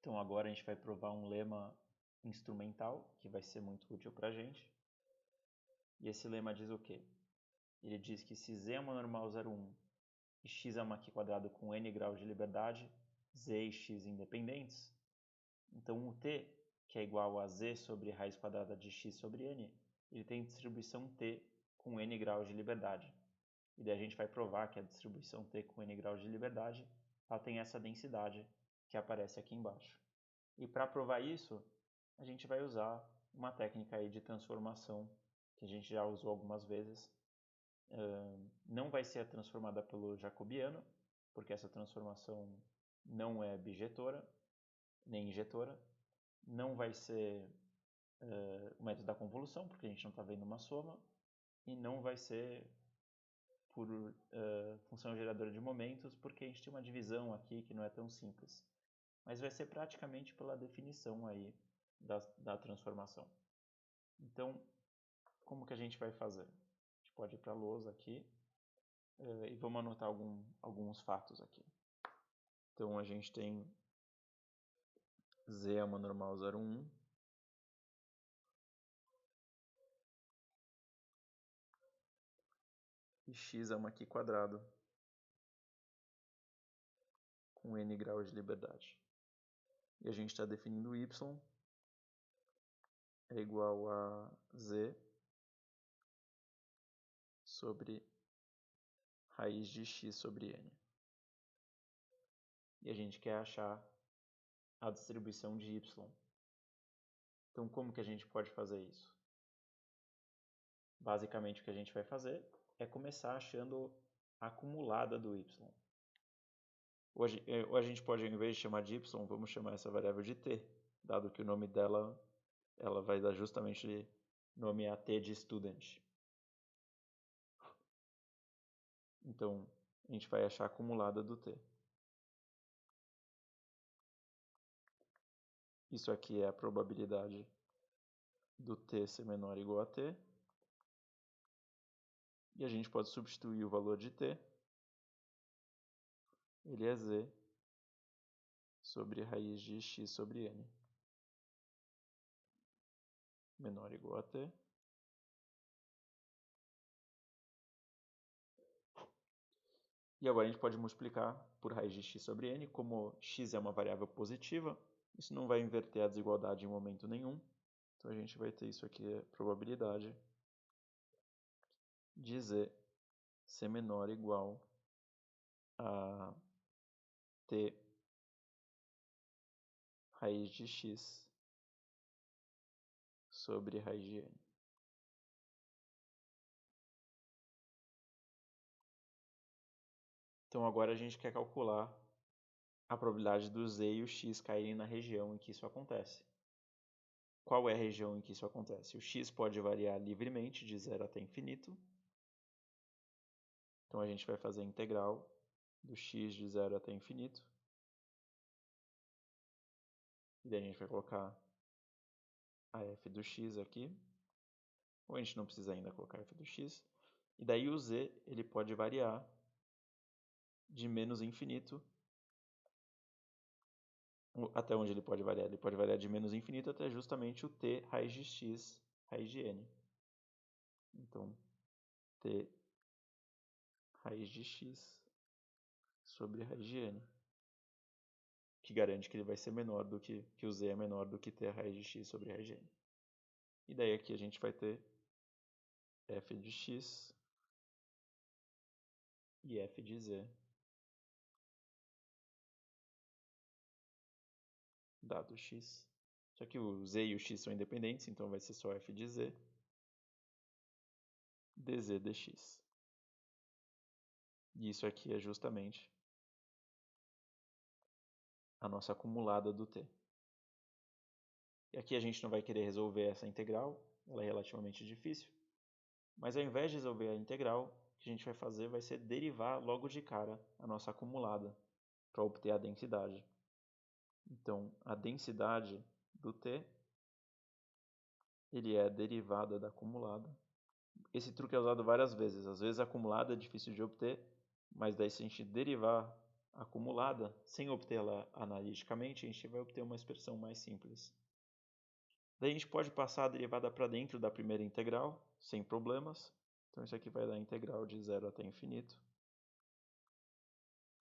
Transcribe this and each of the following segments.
Então agora a gente vai provar um lema instrumental que vai ser muito útil para a gente. E esse lema diz o quê? Ele diz que se z é uma normal 0,1 e x é uma q² com n graus de liberdade, z e x independentes, então o t, que é igual a z sobre raiz quadrada de x sobre n, ele tem distribuição t com n graus de liberdade. E daí a gente vai provar que a distribuição t com n graus de liberdade ela tem essa densidade que aparece aqui embaixo. E para provar isso, a gente vai usar uma técnica aí de transformação que a gente já usou algumas vezes. Não vai ser transformada pelo jacobiano, porque essa transformação não é bijetora, nem injetora. Não vai ser o método da convolução, porque a gente não está vendo uma soma. E não vai ser por função geradora de momentos, porque a gente tem uma divisão aqui que não é tão simples. Mas vai ser praticamente pela definição aí da transformação. Então, como que a gente vai fazer? A gente pode ir para a lousa aqui e vamos anotar alguns fatos aqui. Então, a gente tem z é uma normal 0,1. E x é uma q² com n graus de liberdade. E a gente está definindo y é igual a z sobre raiz de x sobre n. E a gente quer achar a distribuição de y. Então, como que a gente pode fazer isso? Basicamente, o que a gente vai fazer é começar achando a acumulada do y. Ou a gente pode, ao invés de chamar de y, vamos chamar essa variável de t, dado que o nome dela ela vai dar justamente nome a t de student. Então, a gente vai achar a acumulada do t. Isso aqui é a probabilidade do t ser menor ou igual a t. E a gente pode substituir o valor de t. Ele é z sobre raiz de x sobre n. Menor ou igual a t. E agora a gente pode multiplicar por raiz de x sobre n. Como x é uma variável positiva, isso não vai inverter a desigualdade em momento nenhum. Então a gente vai ter isso aqui, a probabilidade de z ser menor ou igual a t raiz de x sobre raiz de n. Então agora a gente quer calcular a probabilidade do z e o x caírem na região em que isso acontece. Qual é a região em que isso acontece? O x pode variar livremente de 0 até infinito. Então a gente vai fazer a integral do x de 0 até infinito. E daí a gente vai colocar a f do x aqui. Ou a gente não precisa ainda colocar a f do x. E daí o z ele pode variar de menos infinito. Até onde ele pode variar? Ele pode variar de menos infinito até justamente o t raiz de x raiz de n. Então, t raiz de x sobre raiz de n. Que garante que ele vai ser menor do que o z é menor do que t raiz de x sobre raiz de n. E daí aqui a gente vai ter f de x e f de z dado x. Só que o z e o x são independentes, então vai ser só f de z dz dx. E isso aqui é justamente a nossa acumulada do t. E aqui a gente não vai querer resolver essa integral, ela é relativamente difícil. Mas ao invés de resolver a integral, o que a gente vai fazer vai ser derivar logo de cara a nossa acumulada para obter a densidade. Então, a densidade do t ele é a derivada da acumulada. Esse truque é usado várias vezes. Às vezes a acumulada é difícil de obter, mas daí se a gente derivar acumulada, sem obtê-la analiticamente, a gente vai obter uma expressão mais simples. Daí a gente pode passar a derivada para dentro da primeira integral, sem problemas. Então isso aqui vai dar a integral de 0 até infinito.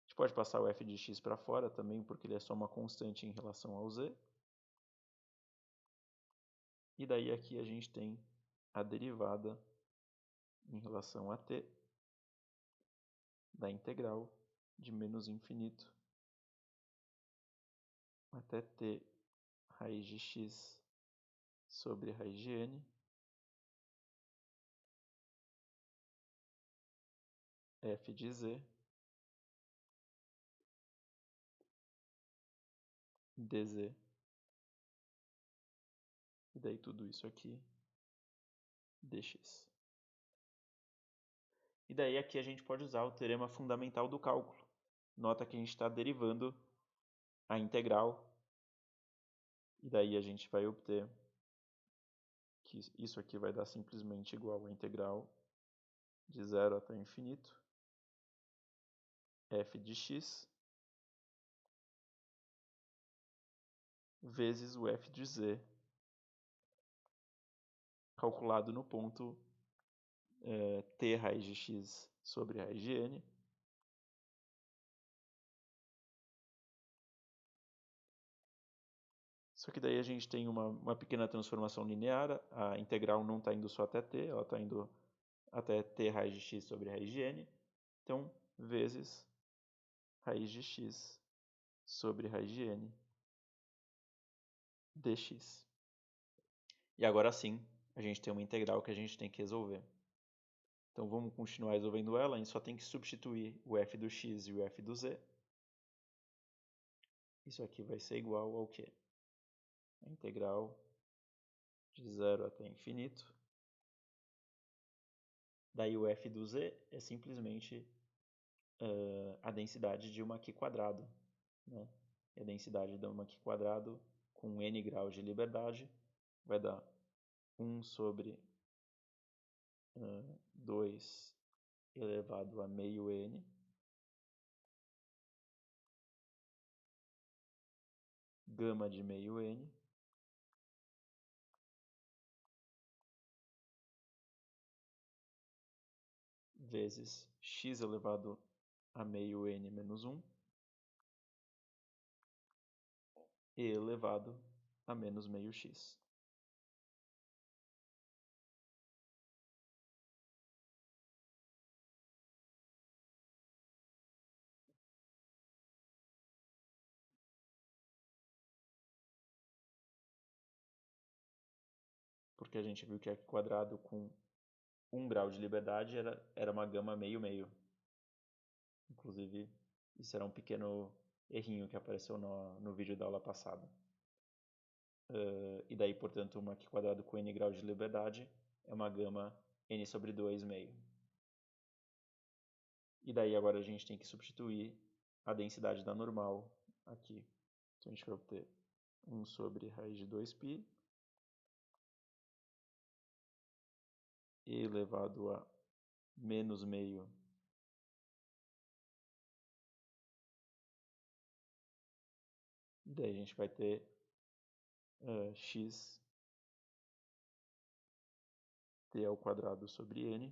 A gente pode passar o f de x para fora também, porque ele é só uma constante em relação ao z. E daí aqui a gente tem a derivada em relação a t da integral de menos infinito até t raiz de x sobre raiz de n f de z dz. E daí tudo isso aqui dx. E daí aqui a gente pode usar o teorema fundamental do cálculo. Nota que a gente está derivando a integral. E daí a gente vai obter que isso aqui vai dar simplesmente igual a integral de 0 até infinito f de x vezes o f de z calculado no ponto t raiz de x sobre raiz de n. Só que daí a gente tem uma pequena transformação linear, a integral não está indo só até t, ela está indo até t raiz de x sobre raiz de n. Então, vezes raiz de x sobre raiz de n dx. E agora sim, a gente tem uma integral que a gente tem que resolver. Então vamos continuar resolvendo ela, a gente só tem que substituir o f do x e o f do z. Isso aqui vai ser igual ao quê? A integral de 0 até infinito. Daí o f do z é simplesmente a densidade de uma q quadrado. Né? E a densidade de uma q quadrado com n graus de liberdade vai dar 1 sobre 2 elevado a meio n gama de meio n vezes x elevado a meio n menos 1 e elevado a menos meio x. Porque a gente viu que q quadrado com 1 grau de liberdade era uma gama meio-meio. Inclusive, isso era um pequeno errinho que apareceu no vídeo da aula passada. E daí, portanto, uma q quadrado com n graus de liberdade é uma gama n sobre 2 meio. E daí agora a gente tem que substituir a densidade da normal aqui. Então a gente vai obter 1 sobre raiz de 2π elevado a menos meio e daí a gente vai ter x t ao quadrado sobre n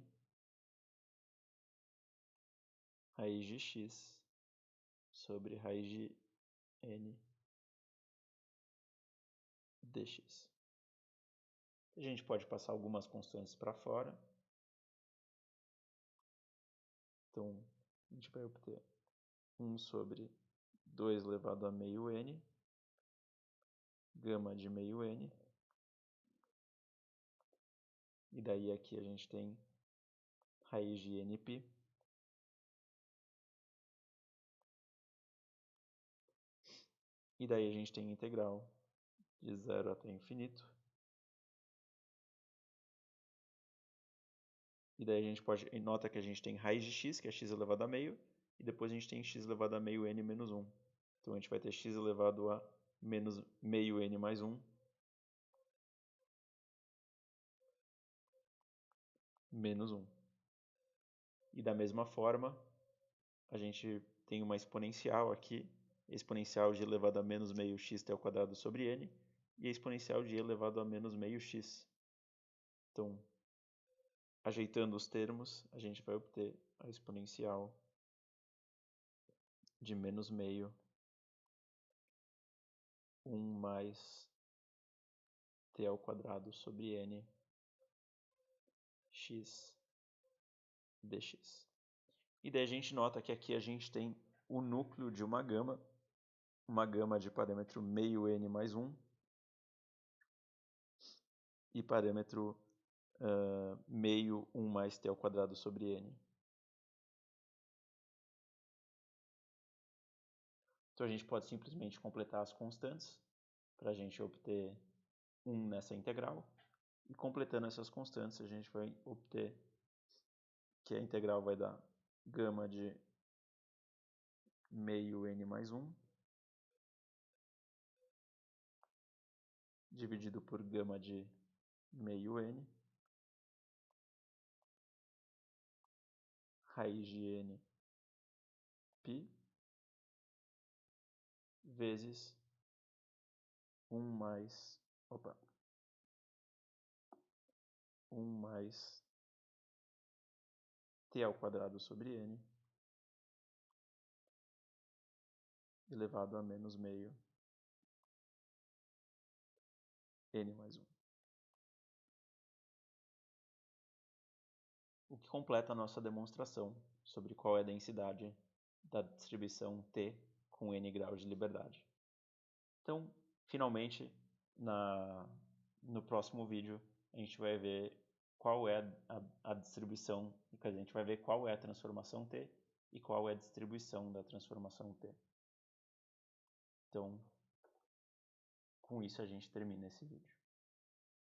raiz de x sobre raiz de n dx. A gente pode passar algumas constantes para fora. Então, a gente vai obter 1 sobre 2 elevado a meio n, gama de meio n. E daí aqui a gente tem raiz de nπ. E daí a gente tem integral de 0 até infinito. E daí a gente pode, nota que a gente tem raiz de x, que é x elevado a meio, e depois a gente tem x elevado a meio n menos 1. Então a gente vai ter x elevado a menos meio n mais 1 menos 1. E da mesma forma, a gente tem uma exponencial aqui, exponencial de e elevado a menos meio x ao quadrado sobre n, e a exponencial de e elevado a menos meio x. Então, ajeitando os termos, a gente vai obter a exponencial de menos meio 1 mais t ao quadrado sobre n x dx. E daí a gente nota que aqui a gente tem o núcleo de uma gama de parâmetro meio n mais 1 e parâmetro meio 1 mais t ao quadrado sobre n. Então a gente pode simplesmente completar as constantes para a gente obter 1 nessa integral. E completando essas constantes a gente vai obter que a integral vai dar gama de meio n mais 1 dividido por gama de meio n raiz de n π vezes 1 mais t ao quadrado sobre n elevado a menos meio n mais 1. O que completa a nossa demonstração sobre qual é a densidade da distribuição T com n graus de liberdade. Então, finalmente, no próximo vídeo, a gente vai ver qual é a distribuição, quer dizer, a gente vai ver qual é a transformação T e qual é a distribuição da transformação T. Então, com isso a gente termina esse vídeo.